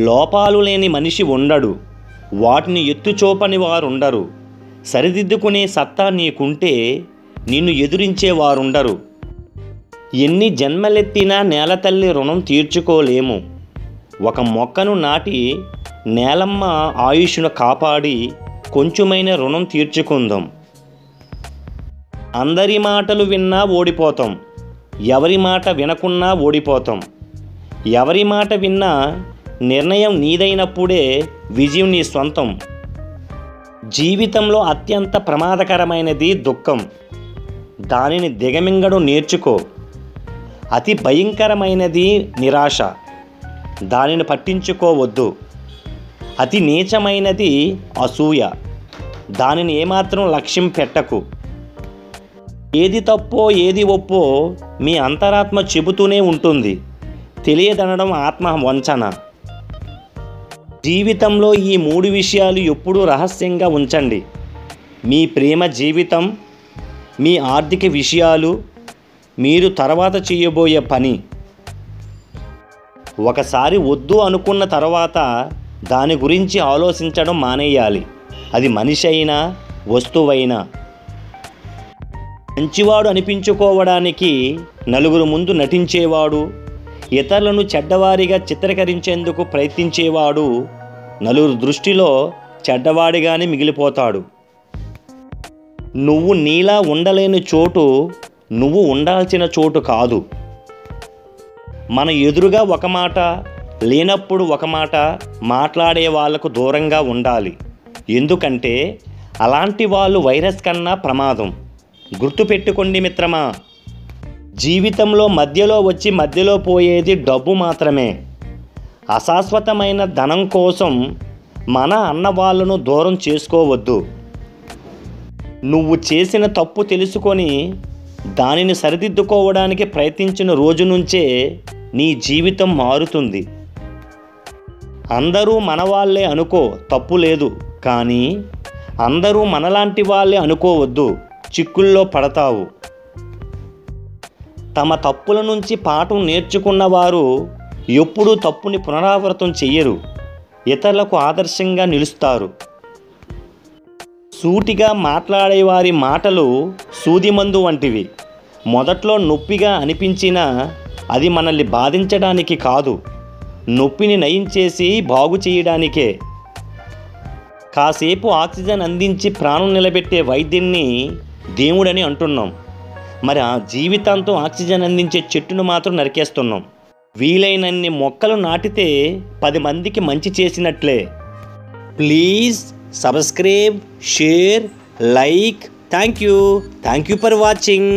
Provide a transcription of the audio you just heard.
లోపాలు లేని మనిషి ఉండడు, వాటిని ఎత్తుచోపని వారుండరు. సరిదిద్దుకునే సత్తా నీకుంటే నిన్ను ఎదురించేవారుండరు. ఎన్ని జన్మలెత్తినా నేలతల్లి రుణం తీర్చుకోలేము. ఒక మొక్కను నాటి నేలమ్మ ఆయుష్ను కాపాడి కొంచెమైన రుణం తీర్చుకుందాం. అందరి మాటలు విన్నా ఓడిపోతాం, ఎవరి మాట వినకున్నా ఓడిపోతాం. ఎవరి మాట విన్నా నిర్ణయం నీదైనప్పుడే విజయం నీ సొంతం. జీవితంలో అత్యంత ప్రమాదకరమైనది దుఃఖం, దానిని దిగమింగడం నేర్చుకో. అతి భయంకరమైనది నిరాశ, దానిని పట్టించుకోవద్దు. అతి నీచమైనది అసూయ, దానిని ఏమాత్రం లక్ష్యం పెట్టకు. ఏది తప్పో ఏది ఒప్పో మీ అంతరాత్మ చెబుతూనే ఉంటుంది, తెలియదనడం ఆత్మ వంచన. జీవితంలో ఈ 3 విషయాలు ఎప్పుడూ రహస్యంగా ఉంచండి: మీ ప్రేమ జీవితం, మీ ఆర్థిక విషయాలు, మీరు తర్వాత చేయబోయే పని. ఒకసారి వద్దు అనుకున్న తర్వాత దాని గురించి ఆలోచించడం మానేయాలి, అది మనిషి అయినా వస్తువైనా. మంచివాడు అనిపించుకోవడానికి నలుగురు ముందు నటించేవాడు, ఇతరులను చెడ్డవారిగా చిత్రీకరించేందుకు ప్రయత్నించేవాడు నలుగురు దృష్టిలో చెడ్డవాడిగానే మిగిలిపోతాడు. నువ్వు నీలా ఉండలేని చోటు నువ్వు ఉండాల్సిన చోటు కాదు. మన ఎదురుగా ఒక మాట, లేనప్పుడు ఒక మాట మాట్లాడే వాళ్లకు దూరంగా ఉండాలి. ఎందుకంటే అలాంటి వాళ్ళు వైరస్ కన్నా ప్రమాదం. గుర్తుపెట్టుకోండి మిత్రమా, జీవితంలో మధ్యలో వచ్చి మధ్యలో పోయేది డబ్బు మాత్రమే. అశాశ్వతమైన ధనం కోసం మన అన్నవాళ్ళను దూరం చేసుకోవద్దు. నువ్వు చేసిన తప్పు తెలుసుకొని దానిని సరిదిద్దుకోవడానికి ప్రయత్నించిన రోజు నుంచే నీ జీవితం మారుతుంది. అందరూ మనవాళ్లే అనుకో, తప్పు లేదు. కానీ అందరూ మనలాంటి వాళ్ళే అనుకోవద్దు, చిక్కుల్లో పడతావు. తమ తప్పుల నుంచి పాఠం నేర్చుకున్నవారు ఎప్పుడూ తప్పుని పునరావృతం చెయ్యరు, ఇతరులకు ఆదర్శంగా నిలుస్తారు. సూటిగా మాట్లాడేవారి మాటలు సూదిమందు వంటివి. మొదట్లో నొప్పిగా అనిపించినా అది మనల్ని బాధించడానికి కాదు, నొప్పిని నయం చేసి బాగు చేయడానికే. కాసేపు ఆక్సిజన్ అందించి ప్రాణం నిలబెట్టే వైద్యున్ని దేవుడని అంటున్నాం, మరి ఆ జీవితాంతం ఆక్సిజన్ అందించే చెట్టును మాత్రం నరికేస్తున్నాం. వీలైనన్ని మొక్కలు నాటితే 10 మందికి మంచి చేసినట్లే. Please subscribe, share, like. Thank you for watching.